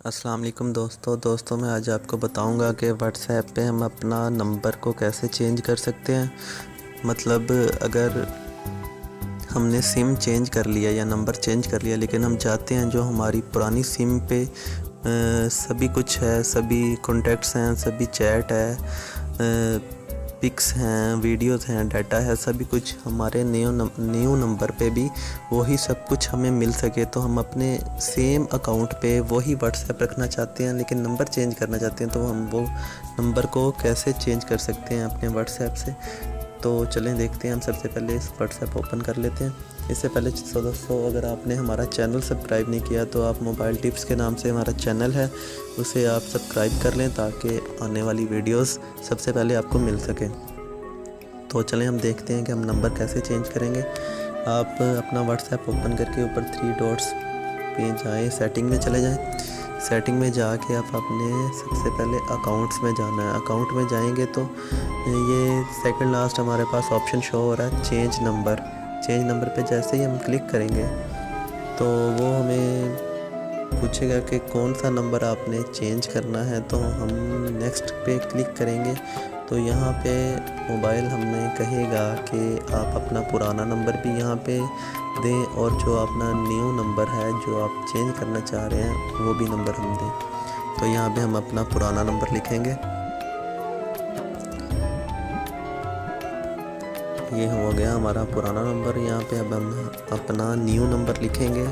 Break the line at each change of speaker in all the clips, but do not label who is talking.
अस्सलाम वालेकुम दोस्तों मैं आज आपको बताऊंगा कि व्हाट्सएप पे हम अपना नंबर को कैसे चेंज कर सकते हैं। मतलब अगर हमने सिम चेंज कर लिया या नंबर चेंज कर लिया, लेकिन हम चाहते हैं जो हमारी पुरानी सिम पे सभी कुछ है, सभी कॉन्टैक्ट्स हैं, सभी चैट है, पिक्स हैं, वीडियोस हैं, डाटा है, सभी कुछ हमारे न्यू नंबर पे भी वही सब कुछ हमें मिल सके। तो हम अपने सेम अकाउंट पे वही व्हाट्सएप रखना चाहते हैं, लेकिन नंबर चेंज करना चाहते हैं। तो हम वो नंबर को कैसे चेंज कर सकते हैं अपने व्हाट्सएप से, तो चलें देखते हैं। हम सबसे पहले इस व्हाट्सएप ओपन कर लेते हैं। इससे पहले दोस्तों अगर आपने हमारा चैनल सब्सक्राइब नहीं किया तो आप मोबाइल टिप्स के नाम से हमारा चैनल है, उसे आप सब्सक्राइब कर लें ताकि आने वाली वीडियोस सबसे पहले आपको मिल सके। तो चलें हम देखते हैं कि हम नंबर कैसे चेंज करेंगे। आप अपना व्हाट्सएप ओपन करके ऊपर 3 डॉट्स पे जाएँ, सेटिंग में चले जाएँ। सेटिंग में जाके आप अपने सबसे पहले अकाउंट्स में जाना है। अकाउंट में जाएंगे तो ये सेकंड लास्ट हमारे पास ऑप्शन शो हो रहा है चेंज नंबर। चेंज नंबर पे जैसे ही हम क्लिक करेंगे तो वो हमें पूछेगा कि कौन सा नंबर आपने चेंज करना है। तो हम नेक्स्ट पे क्लिक करेंगे तो यहाँ पे मोबाइल हमें कहेगा कि आप अपना पुराना नंबर भी यहाँ पे दें और जो अपना न्यू नंबर है जो आप चेंज करना चाह रहे हैं वो भी नंबर हम दें। तो यहाँ पे हम अपना पुराना नंबर लिखेंगे। ये हो गया हमारा पुराना नंबर। यहाँ पे अब हम अपना न्यू नंबर लिखेंगे।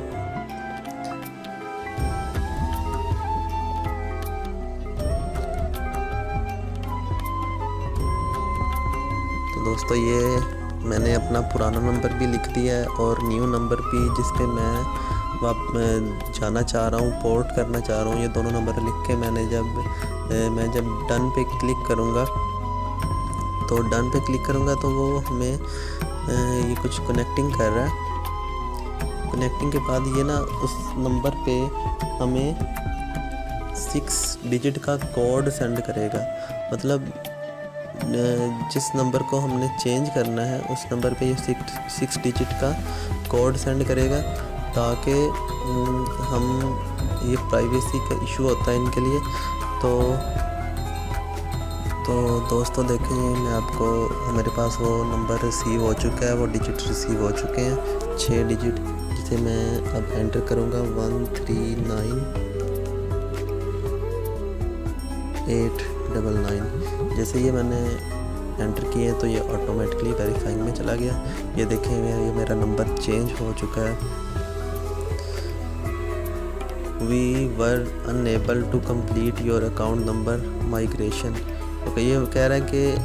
तो दोस्तों ये मैंने अपना पुराना नंबर भी लिख दिया है और न्यू नंबर भी जिस पे मैं जाना चाह रहा हूँ, पोर्ट करना चाह रहा हूँ, ये दोनों नंबर लिख के मैं जब डन पे क्लिक करूँगा तो डन पे क्लिक करूँगा तो वो हमें ये कुछ कनेक्टिंग कर रहा है। कनेक्टिंग के बाद ये ना उस नंबर पे हमें 6 डिजिट का कोड सेंड करेगा। मतलब जिस नंबर को हमने चेंज करना है उस नंबर पे ये 6 डिजिट का कोड सेंड करेगा ताकि हम ये प्राइवेसी का इशू होता है इनके लिए। तो दोस्तों देखें मैं आपको मेरे पास वो नंबर रिसीव हो चुका है, वो डिजिट रिसीव हो चुके हैं 6 डिजिट, जिसे मैं अब एंटर करूँगा 139899। जैसे ये मैंने एंटर किए तो ये ऑटोमेटिकली वेरीफाइंग में चला गया। ये देखें ये मेरा नंबर चेंज हो चुका है। We were unable to complete your account number migration. तो ये कह रहा है कि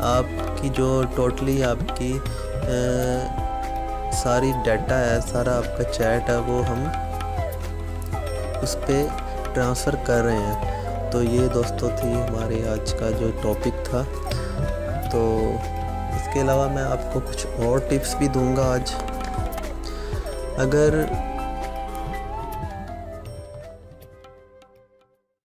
आपकी जो टोटली आपकी सारी डाटा है, सारा आपका चैट है, वो हम उस पर ट्रांसफ़र कर रहे हैं। तो ये दोस्तों थी हमारे आज का जो टॉपिक था। तो इसके अलावा मैं आपको कुछ और टिप्स भी दूंगा आज। अगर